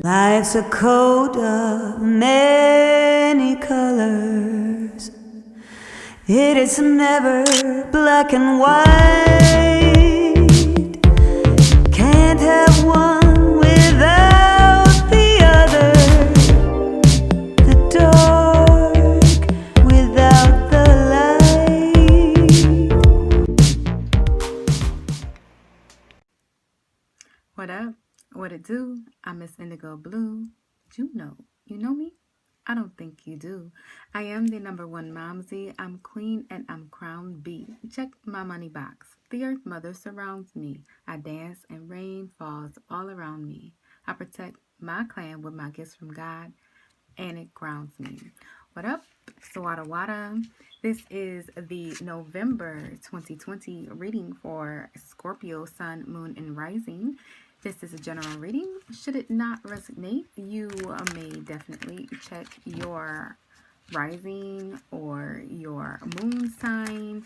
Life's a coat of many colors. It is never black and white. Can't have one without the other. The dark without the light. What up? What it do? I'm Miss Indigo Blue. Juno, you know me? I don't think you do. I am the #1 momsy. I'm queen and I'm crown B. Check my money box. The earth mother surrounds me. I dance and rain falls all around me. I protect my clan with my gifts from God and it grounds me. What up? Sawada Wada. This is the November 2020 reading for Scorpio, Sun, Moon, and Rising. This is a general reading. Should it not resonate, you may definitely check your rising or your moon sign,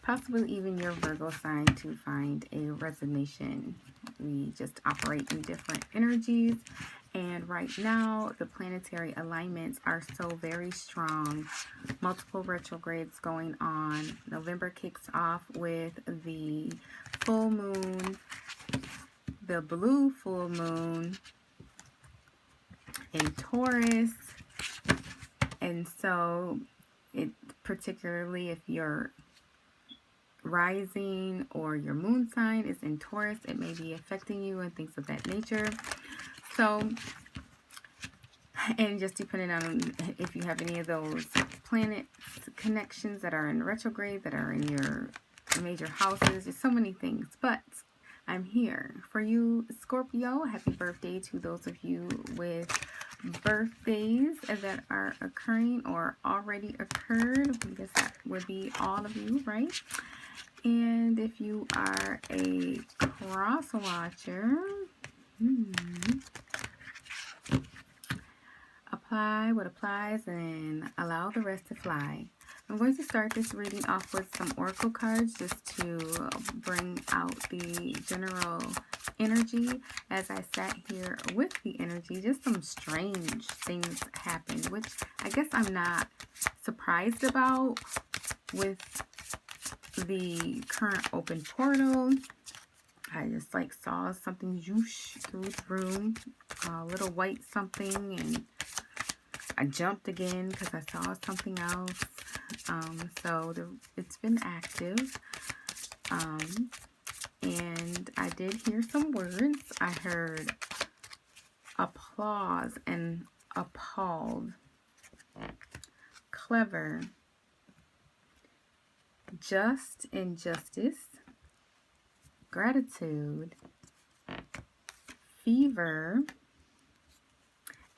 possibly even your Virgo sign to find a resonation. We just operate in different energies. And right now, the planetary alignments are so very strong. Multiple retrogrades going on. November kicks off with the full moon, the blue full moon in Taurus. And so, particularly if your rising or your moon sign is in Taurus, it may be affecting you and things of that nature. So, and just depending on if you have any of those planet connections that are in retrograde, that are in your major houses, there's so many things. But I'm here for you, Scorpio. Happy birthday to those of you with birthdays that are occurring or already occurred. I guess that would be all of you, right? And if you are a cross watcher, apply what applies and allow the rest to fly. I'm going to start this reading off with some oracle cards just to bring out the general energy. As I sat here with the energy, just some strange things happened, which I guess I'm not surprised about with the current open portal. I just saw something zhoosh through the room, a little white something, and I jumped again because I saw something else. So it's been active. And I did hear some words. I heard applause and appalled, clever, just and justice, gratitude, fever.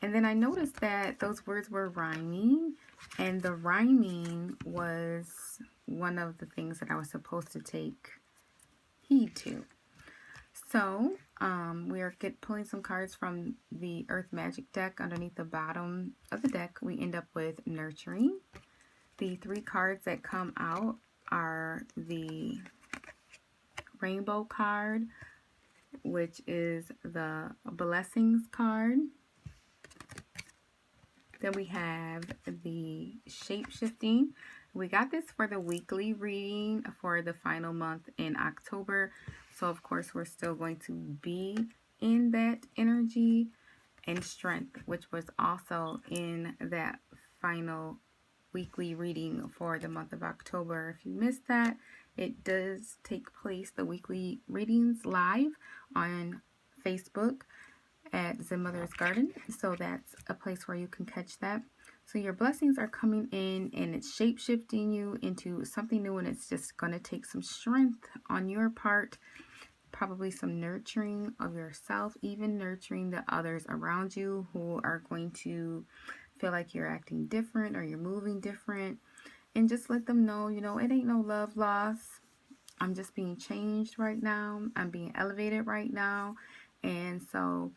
And then I noticed that those words were rhyming, and the rhyming was one of the things that I was supposed to take heed to. So we are pulling some cards from the Earth Magic deck. Underneath the bottom of the deck, we end up with nurturing. The 3 cards that come out are the rainbow card, which is the blessings card. Then we have the shape-shifting. We got this for the weekly reading for the final month in October. So, of course, we're still going to be in that energy, and strength, which was also in that final weekly reading for the month of October. If you missed that, it does take place, the weekly readings, live on Facebook at Zen Mother's Garden. So that's a place where you can catch that. So your blessings are coming in and it's shape-shifting you into something new, and it's just going to take some strength on your part, probably some nurturing of yourself, even nurturing the others around you who are going to feel like you're acting different or you're moving different, and just let them know, it ain't no love lost. I'm just being changed right now. I'm being elevated right now. And so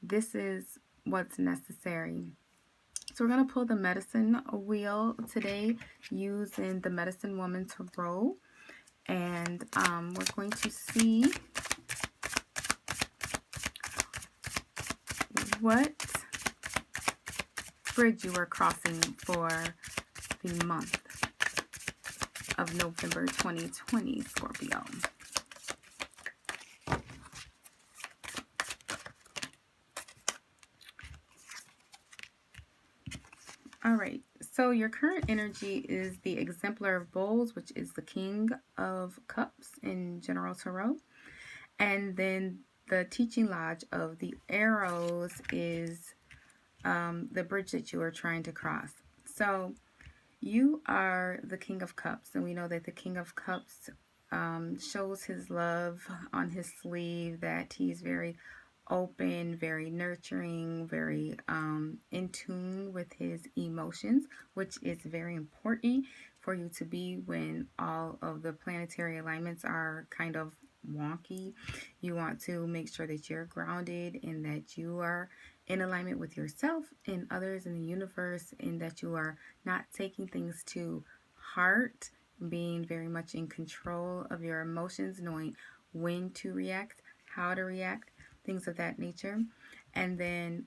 this is what's necessary. So we're going to pull the medicine wheel today using the Medicine Woman Tarot. And we're going to see what bridge you are crossing for the month of November 2020, Scorpio. All right, so your current energy is the Exemplar of Bowls, which is the King of Cups in General Tarot. And then the Teaching Lodge of the Arrows is the bridge that you are trying to cross. So you are the King of Cups, and we know that the King of Cups shows his love on his sleeve, that he's very open, very nurturing, very in tune with his emotions, which is very important for you to be when all of the planetary alignments are kind of wonky. You want to make sure that you're grounded and that you are in alignment with yourself and others in the universe, and that you are not taking things to heart, being very much in control of your emotions, knowing when to react, how to react, things of that nature. And then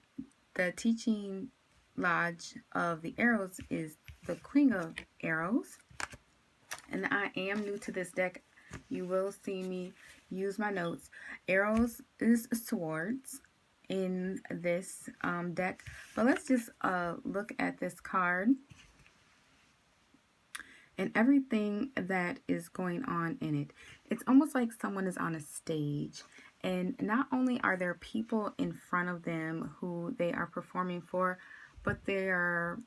the Teaching Lodge of the Arrows is the Queen of Arrows. And I am new to this deck. You will see me use my notes. Arrows is swords in this deck. But let's just look at this card and everything that is going on in it. It's almost like someone is on a stage, and not only are there people in front of them who they are performing for, but there are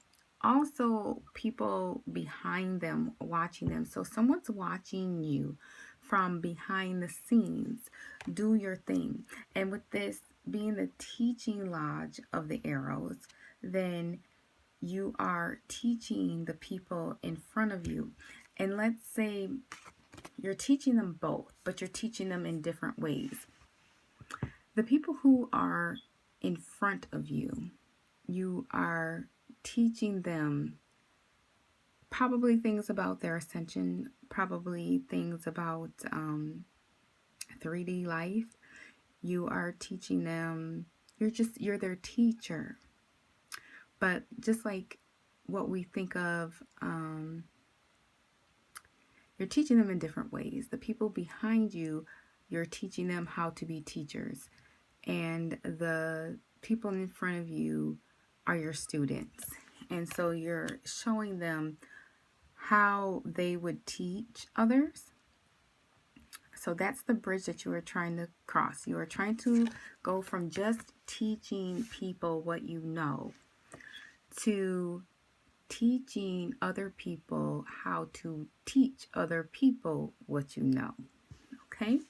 also people behind them watching them. So someone's watching you from behind the scenes. Do your thing. And with this being the Teaching Lodge of the Arrows, then you are teaching the people in front of you. And let's say you're teaching them both, but you're teaching them in different ways. The people who are in front of you, you are teaching them probably things about their ascension, probably things about 3D life. You are teaching them, you're their teacher. But just like what we think of, you're teaching them in different ways. The people behind you, you're teaching them how to be teachers. And the people in front of you are your students. And so you're showing them how they would teach others. So that's the bridge that you are trying to cross. You are trying to go from just teaching people what you know to teaching other people how to teach other people what you know. Okay?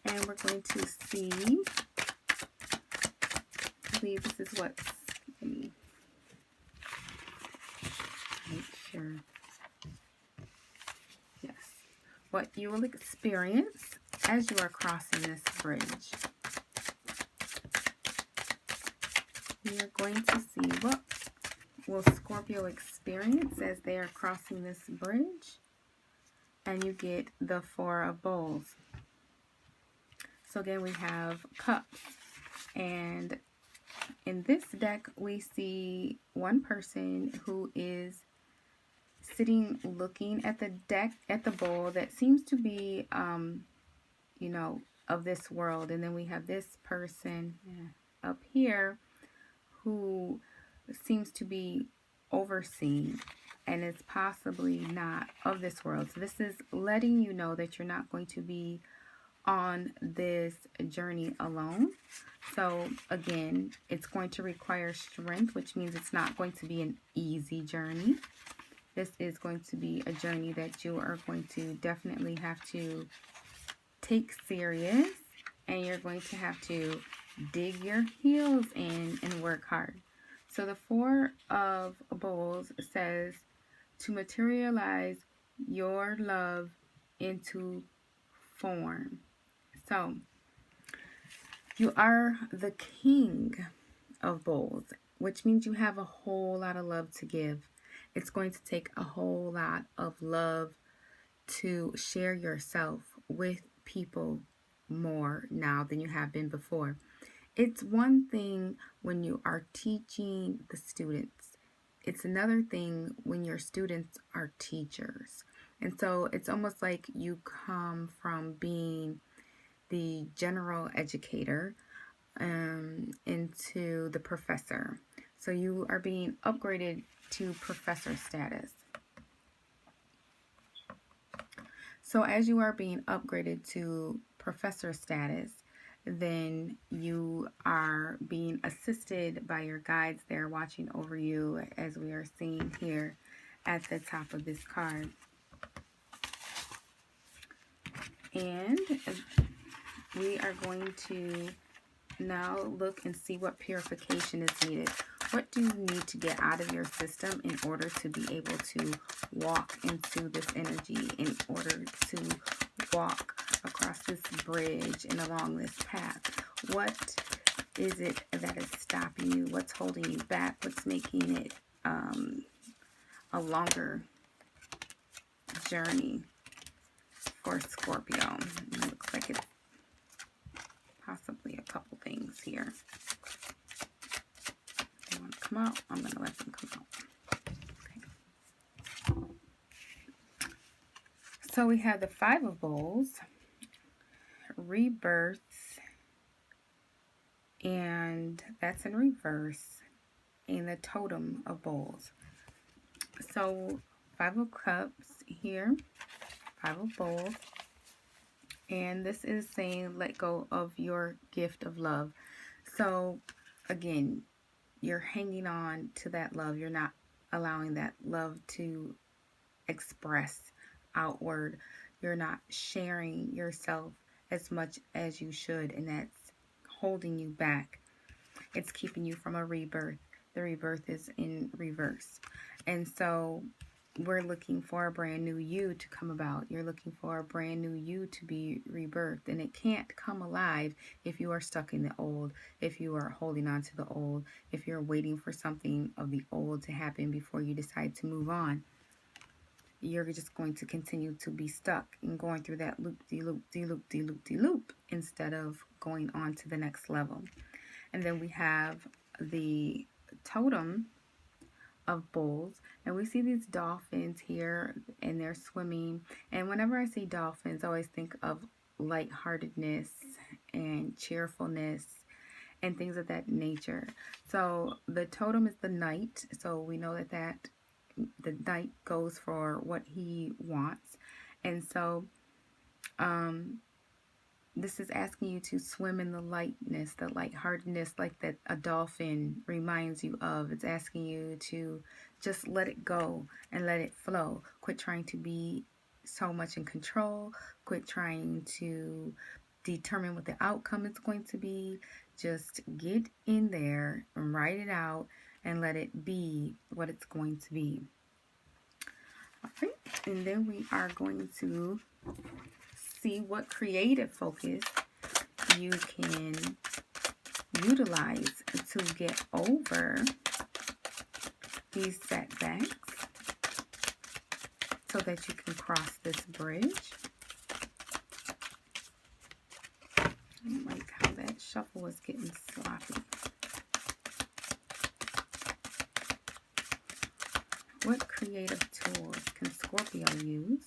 And we're going to see, I believe this is what, let me make sure. Yes. What you will experience as you are crossing this bridge. You're going to see what will Scorpio experience as they are crossing this bridge. And you get the Four of Bowls. So again, we have cups. And in this deck, we see one person who is sitting looking at the deck, at the bowl that seems to be, you know, of this world. And then we have this person up here who seems to be overseeing and is possibly not of this world. So this is letting you know that you're not going to be on this journey alone. So again, it's going to require strength, which means it's not going to be an easy journey. This is going to be a journey that you are going to definitely have to take serious, and you're going to have to dig your heels in and work hard. So the Four of Bowls says to materialize your love into form. So you are the King of Bowls, which means you have a whole lot of love to give. It's going to take a whole lot of love to share yourself with people more now than you have been before. It's one thing when you are teaching the students. It's another thing when your students are teachers. And so it's almost like you come from being the general educator into the professor. So you are being upgraded to professor status. So as you are being upgraded to professor status, then you are being assisted by your guides there watching over you, as we are seeing here at the top of this card. And we are going to now look and see what purification is needed. What do you need to get out of your system in order to be able to walk into this energy, in order to walk across this bridge and along this path? What is it that is stopping you? What's holding you back? What's making it a longer journey for Scorpio? It looks like it's possibly a couple things here. They want to come out. I'm going to let them come out. Okay. So we have the Five of Bowls, rebirth, and that's in reverse, and the Totem of Bowls. So Five of Cups here, Five of Bowls, and this is saying let go of your gift of love. So again, you're hanging on to that love. You're not allowing that love to express outward. You're not sharing yourself as much as you should, and that's holding you back. It's keeping you from a rebirth. The rebirth is in reverse. And so we're looking for a brand new you to come about. You're looking for a brand new you to be rebirthed, and it can't come alive if you are stuck in the old, if you are holding on to the old, if you're waiting for something of the old to happen before you decide to move on. You're just going to continue to be stuck and going through that loop-de-loop instead of going on to the next level. And then we have the Totem of Bowls, and we see these dolphins here, and they're swimming. And whenever I see dolphins, I always think of lightheartedness and cheerfulness and things of that nature. So the totem is the knight, so we know that the knight goes for what he wants. And so this is asking you to swim in the lightness, the lightheartedness, like that a dolphin reminds you of. It's asking you to just let it go and let it flow. Quit trying to be so much in control. Quit trying to determine what the outcome is going to be. Just get in there and write it out and let it be what it's going to be. All right, and then we are going to see what creative focus you can utilize to get over these setbacks so that you can cross this bridge. I don't like how that shuffle was getting sloppy. What creative tools can Scorpio use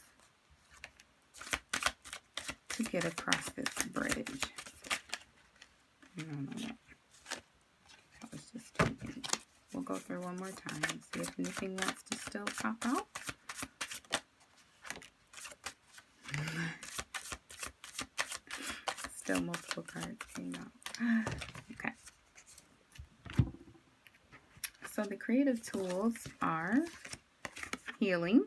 to get across this bridge? No. That was just thinking. We'll go through one more time and see if anything wants to still pop out. Still multiple cards came out. Okay. So the creative tools are healing.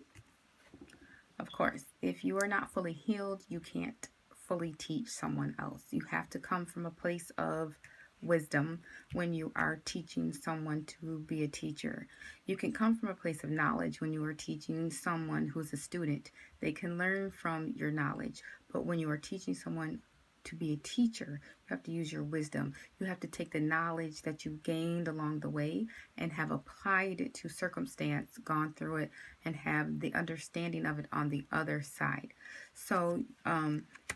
Of course, if you are not fully healed, you can't fully teach someone else. You have to come from a place of wisdom when you are teaching someone to be a teacher. You can come from a place of knowledge when you are teaching someone who's a student. They can learn from your knowledge. But when you are teaching someone to be a teacher. You have to use your wisdom. You have to take the knowledge that you gained along the way and have applied it to circumstance, gone through it, and have the understanding of it on the other side. So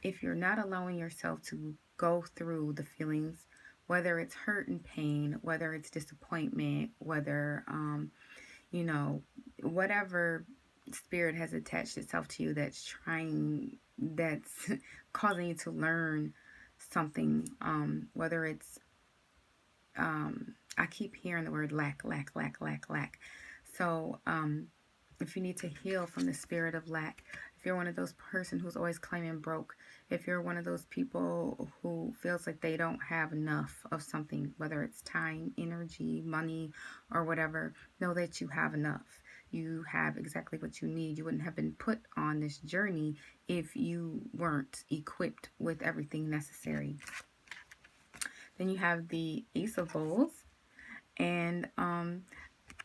if you're not allowing yourself to go through the feelings, whether it's hurt and pain, whether it's disappointment, whether, whatever spirit has attached itself to you that's causing you to learn something, whether it's, I keep hearing the word lack, lack, lack, lack, lack. So, if you need to heal from the spirit of lack, if you're one of those person who's always claiming broke, if you're one of those people who feels like they don't have enough of something, whether it's time, energy, money, or whatever, know that you have enough. You have exactly what you need. You wouldn't have been put on this journey if you weren't equipped with everything necessary. Then you have the Ace of Bowls. And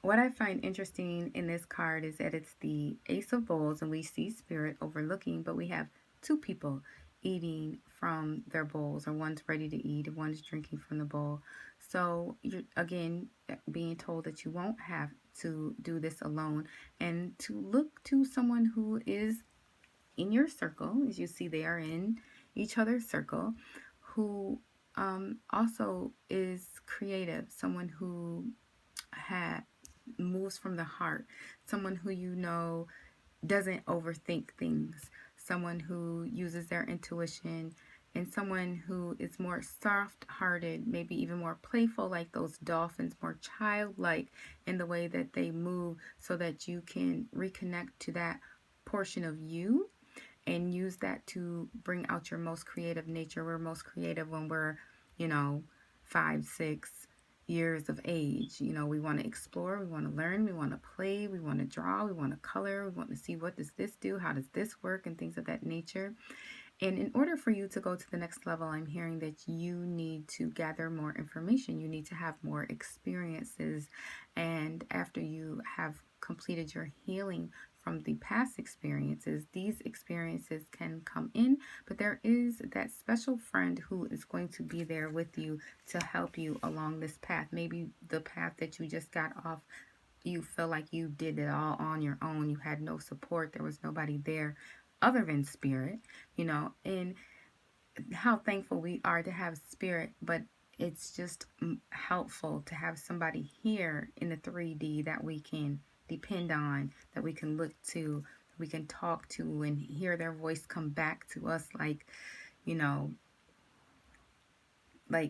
what I find interesting in this card is that it's the Ace of Bowls, and we see spirit overlooking, but we have two people eating from their bowls, or one's ready to eat, and one's drinking from the bowl. So you're, again, being told that you won't have to do this alone, and to look to someone who is in your circle, as you see they are in each other's circle, who also is creative, someone who moves from the heart, someone who doesn't overthink things, someone who uses their intuition, and someone who is more soft-hearted, maybe even more playful, like those dolphins, more childlike in the way that they move, so that you can reconnect to that portion of you and use that to bring out your most creative nature. We're most creative when we're, 5, 6 years of age. We want to explore, we want to learn, we want to play, we want to draw, we want to color, we want to see what does this do, how does this work, and things of that nature. And in order for you to go to the next level, I'm hearing that you need to gather more information. You need to have more experiences. And after you have completed your healing from the past experiences, these experiences can come in, but there is that special friend who is going to be there with you to help you along this path. Maybe the path that you just got off, you feel like you did it all on your own. You had no support. There was nobody there other than spirit, and how thankful we are to have spirit, but it's just helpful to have somebody here in the 3D that we can depend on, that we can look to, we can talk to, and hear their voice come back to us, like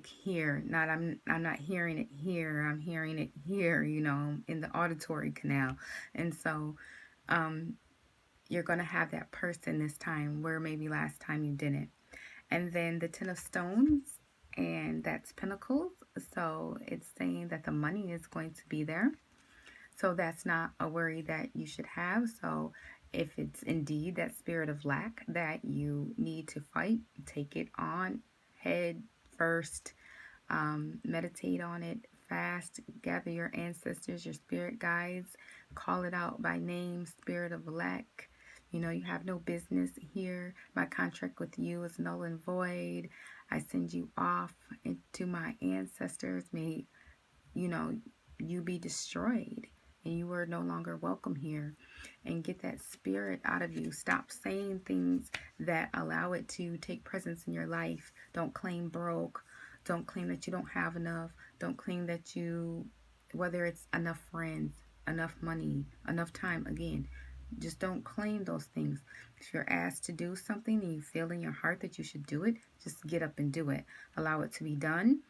here. I'm not hearing it here, I'm hearing it here, in the auditory canal. And so you're going to have that person this time where maybe last time you didn't. And then the 10 of Stones, and that's Pentacles. So it's saying that the money is going to be there. So that's not a worry that you should have. So if it's indeed that spirit of lack that you need to fight, take it on head first. Meditate on it, fast, gather your ancestors, your spirit guides, call it out by name, spirit of lack. You have no business here. My contract with you is null and void. I send you off into my ancestors. May, you be destroyed and you are no longer welcome here. And get that spirit out of you. Stop saying things that allow it to take presence in your life. Don't claim broke. Don't claim that you don't have enough. Don't claim that whether it's enough friends, enough money, enough time, again, just don't claim those things. If you're asked to do something and you feel in your heart that you should do it, just get up and do it. Allow it to be done.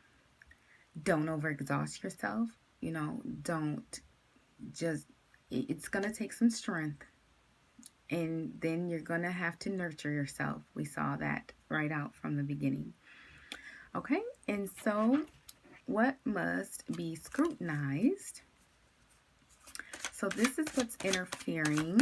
Don't overexhaust yourself. Don't just, it's going to take some strength. And then you're going to have to nurture yourself. We saw that right out from the beginning. Okay, and so what must be scrutinized? So this is what's interfering.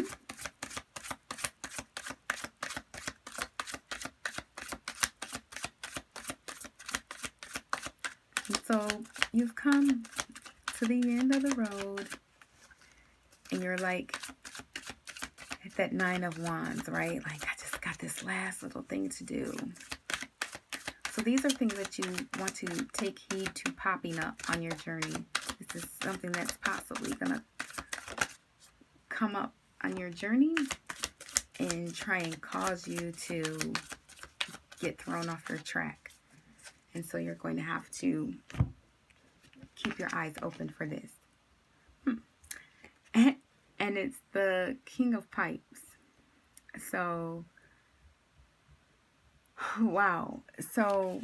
And so you've come to the end of the road, and you're like at that 9 of Wands, right? Like, I just got this last little thing to do. So these are things that you want to take heed to popping up on your journey. This is something that's possibly going to come up on your journey and try and cause you to get thrown off your track. And so you're going to have to keep your eyes open for this. And it's the King of Pipes. So, wow. So,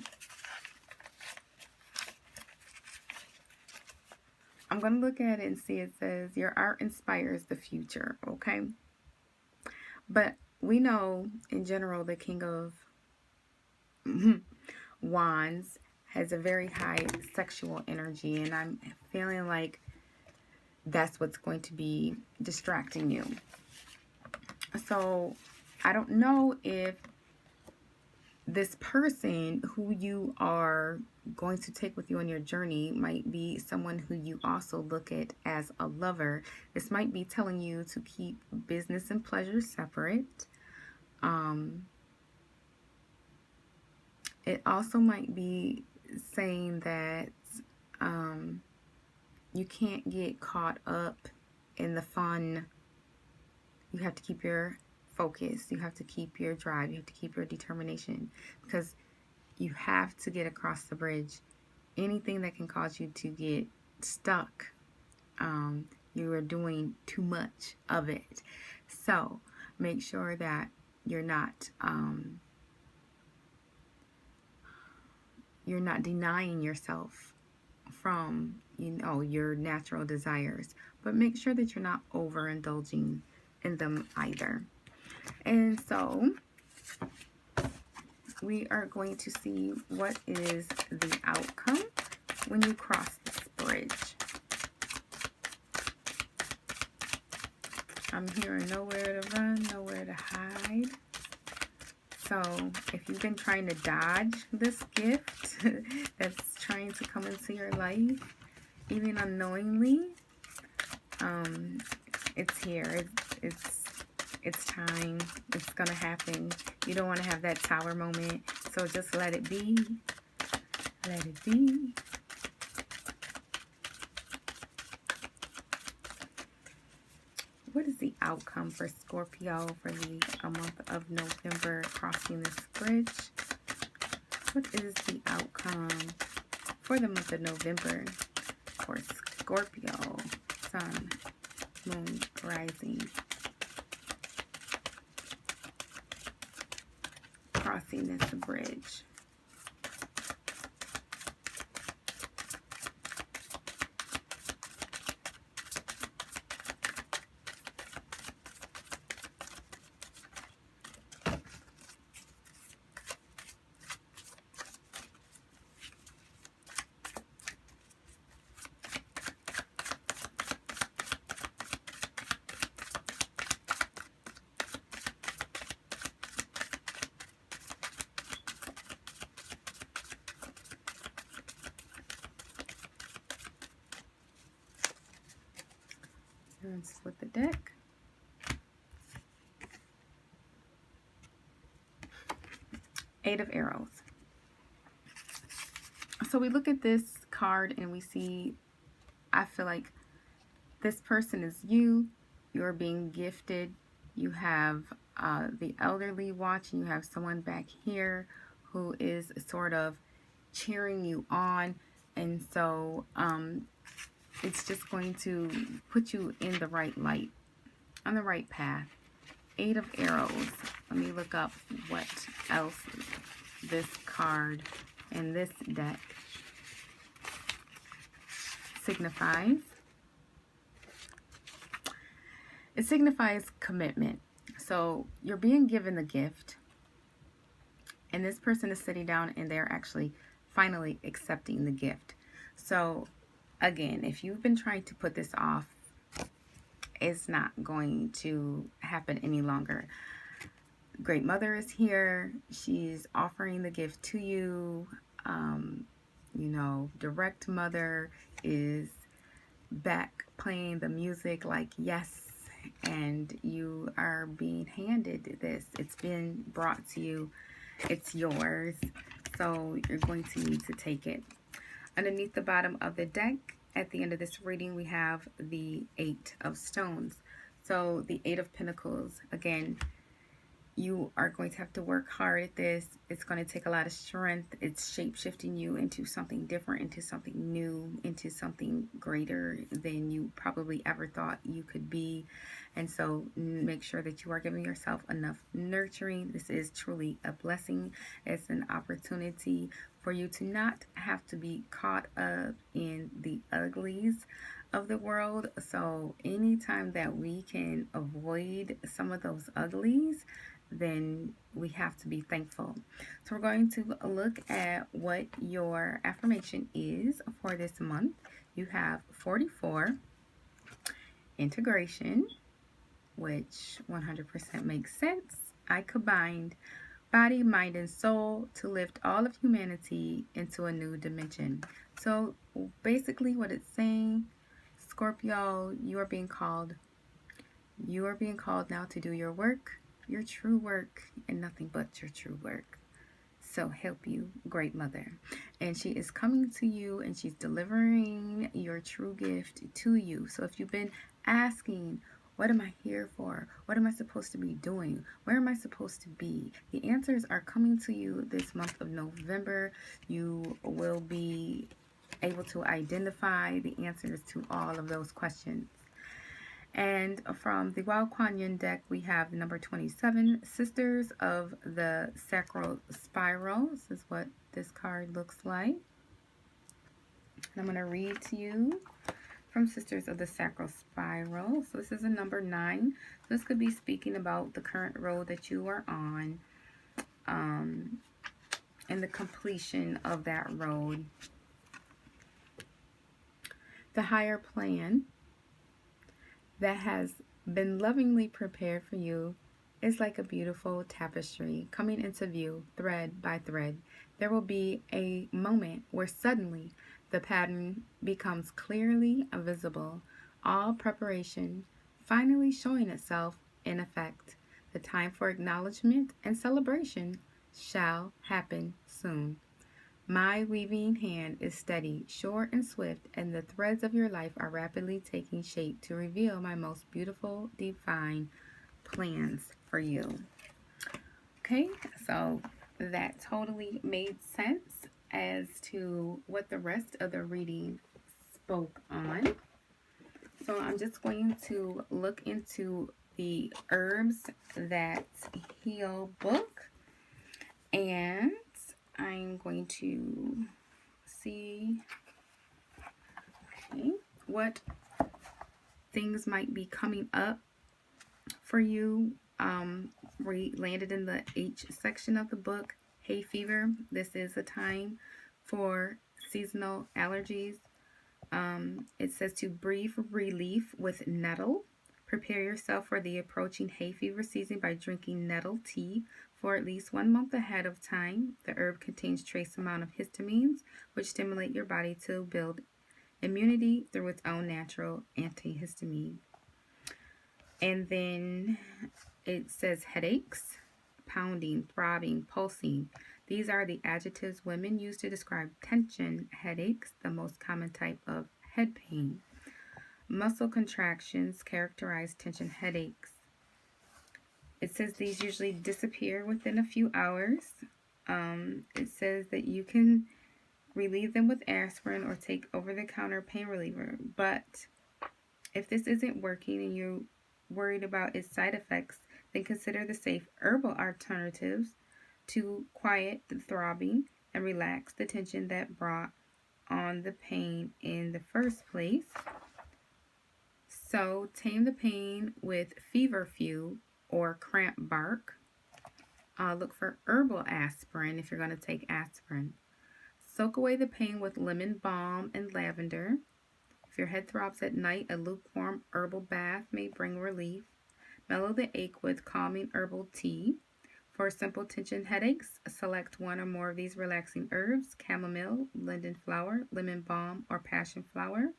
I'm going to look at it and see, it says, your art inspires the future, okay? But we know, in general, the King of Wands has a very high sexual energy, and I'm feeling like that's what's going to be distracting you. So I don't know if this person who you are going to take with you on your journey might be someone who you also look at as a lover. This might be telling you to keep business and pleasure separate. It also might be saying that you can't get caught up in the fun. You have to keep your focus. You have to keep your drive. You have to keep your determination, because you have to get across the bridge. Anything that can cause you to get stuck, you are doing too much of it. So make sure that you're not denying yourself from, your natural desires, but make sure that you're not overindulging in them either. And so we are going to see what is the outcome when you cross this bridge. I'm hearing nowhere to run, nowhere to hide. So if you've been trying to dodge this gift that's trying to come into your life, even unknowingly, it's here. It's time. It's gonna happen. You don't want to have that tower moment, so just let it be. Let it be. What is the outcome for Scorpio for the month of November crossing this bridge? What is the outcome for the month of November for Scorpio, Sun, Moon, Rising, crossing this bridge? And split the deck. Eight of Arrows. So we look at this card and we see, I feel like this person is you. You're being gifted. You have the elderly watching. You have someone back here who is sort of cheering you on. And so it's just going to put you in the right light, on the right path. Eight of Arrows. Let me look up what else this card and this deck signifies. It signifies commitment. So you're being given the gift, and this person is sitting down and they're actually finally accepting the gift. So again, if you've been trying to put this off, it's not going to happen any longer. Great Mother is here. She's offering the gift to you. Direct Mother is back playing the music like yes, and you are being handed this. It's been brought to you. It's yours. So you're going to need to take it. Underneath the bottom of the deck, at the end of this reading, we have the Eight of Stones. So the Eight of Pentacles, again, you are going to have to work hard at this. It's going to take a lot of strength. It's shape-shifting you into something different, into something new, into something greater than you probably ever thought you could be. And so make sure that you are giving yourself enough nurturing. This is truly a blessing. It's an opportunity for you to not have to be caught up in the uglies of the world. So anytime that we can avoid some of those uglies, then we have to be thankful. So we're going to look at what your affirmation is for this month. You have 44, integration, which 100% makes sense. I combined body, mind, and soul to lift all of humanity into a new dimension. So basically what it's saying, Scorpio, you are being called. You are being called now to do your work, your true work, and nothing but your true work. So help you, Great Mother. And she is coming to you and she's delivering your true gift to you. So if you've been asking, what am I here for? What am I supposed to be doing? Where am I supposed to be? The answers are coming to you this month of November. You will be able to identify the answers to all of those questions. And from the Wild Kuan Yin deck, we have number 27, Sisters of the Sacral Spiral. This is what this card looks like. And I'm going to read to you from Sisters of the Sacral Spiral. So this is a number 9. So this could be speaking about the current road that you are on, and the completion of that road. The higher plan that has been lovingly prepared for you is like a beautiful tapestry coming into view thread by thread. There will be a moment where suddenly the pattern becomes clearly visible, all preparation finally showing itself in effect. The time for acknowledgement and celebration shall happen soon. My weaving hand is steady, sure, and swift, and the threads of your life are rapidly taking shape to reveal my most beautiful, divine plans for you. Okay, so that totally made sense as to what the rest of the reading spoke on. So I'm just going to look into the Herbs That Heal book, and I'm going to see what things might be coming up for you. We landed in the H section of the book, hay fever. This is a time for seasonal allergies. It says to breathe relief with nettle. Prepare yourself for the approaching hay fever season by drinking nettle tea for at least 1 month ahead of time. The herb contains trace amount of histamines, which stimulate your body to build immunity through its own natural antihistamine. And then it says headaches, pounding, throbbing, pulsing. These are the adjectives women use to describe tension headaches, the most common type of head pain. Muscle contractions characterize tension headaches. It says these usually disappear within a few hours. It says that you can relieve them with aspirin or take over-the-counter pain reliever. But if this isn't working and you're worried about its side effects, then consider the safe herbal alternatives to quiet the throbbing and relax the tension that brought on the pain in the first place. So tame the pain with feverfew or cramp bark. Look for herbal aspirin if you're going to take aspirin. Soak away the pain with lemon balm and lavender. If your head throbs at night, a lukewarm herbal bath may bring relief. Mellow the ache with calming herbal tea. For simple tension headaches, select one or more of these relaxing herbs: chamomile, linden flower, lemon balm, or passion flower.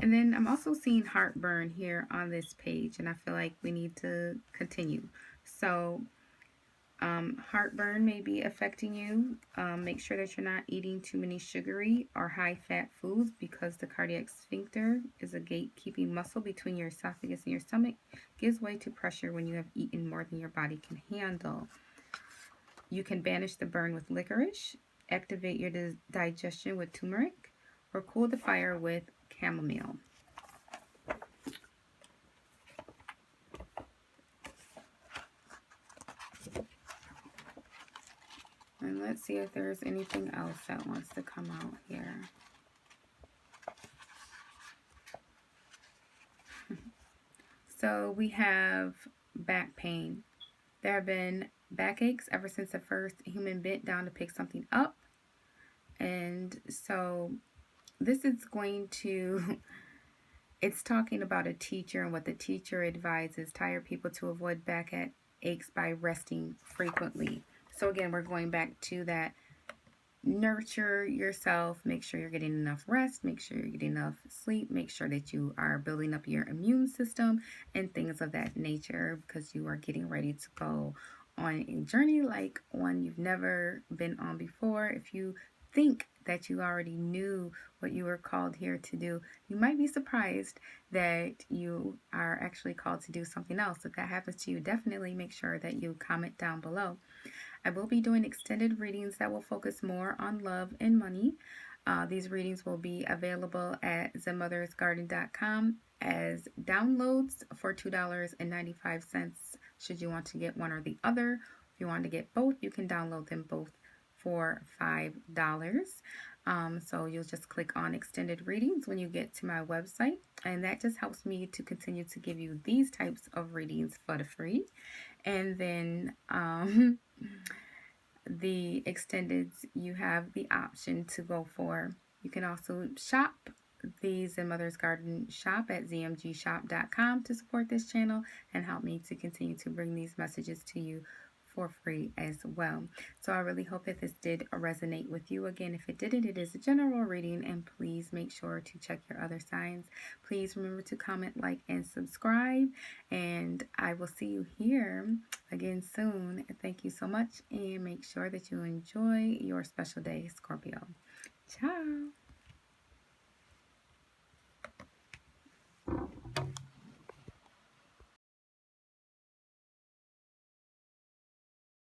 And then I'm also seeing heartburn here on this page, and I feel like we need to continue. So Heartburn may be affecting you. Make sure that you're not eating too many sugary or high-fat foods, because the cardiac sphincter is a gatekeeping muscle between your esophagus and your stomach. Gives way to pressure when you have eaten more than your body can handle. You can banish the burn with licorice, activate your digestion with turmeric, or cool the fire with chamomile. And let's see if there's anything else that wants to come out here. So we have back pain. There have been backaches ever since the first human bent down to pick something up. And so this is going to, it's talking about a teacher and what the teacher advises tired people to avoid backaches by resting frequently. So again, we're going back to that. Nurture yourself, make sure you're getting enough rest, make sure you're getting enough sleep, make sure that you are building up your immune system and things of that nature, because you are getting ready to go on a journey like one you've never been on before. If you think that you already knew what you were called here to do, you might be surprised that you are actually called to do something else. If that happens to you, definitely make sure that you comment down below. I will be doing extended readings that will focus more on love and money. These readings will be available at themothersgarden.com as downloads for $2.95 should you want to get one or the other. If you want to get both, you can download them both for $5. So you'll just click on extended readings when you get to my website, and that just helps me to continue to give you these types of readings for the free. And then the extendeds, you have the option to go for. You can also shop the Zen Mother's Garden shop at zmgshop.com to support this channel and help me to continue to bring these messages to you for free as well. So I really hope that this did resonate with you. Again, if it didn't, it is a general reading, and please make sure to check your other signs. Please remember to comment, like, and subscribe, and I will see you here again soon. Thank you so much, and make sure that you enjoy your special day, Scorpio. Ciao.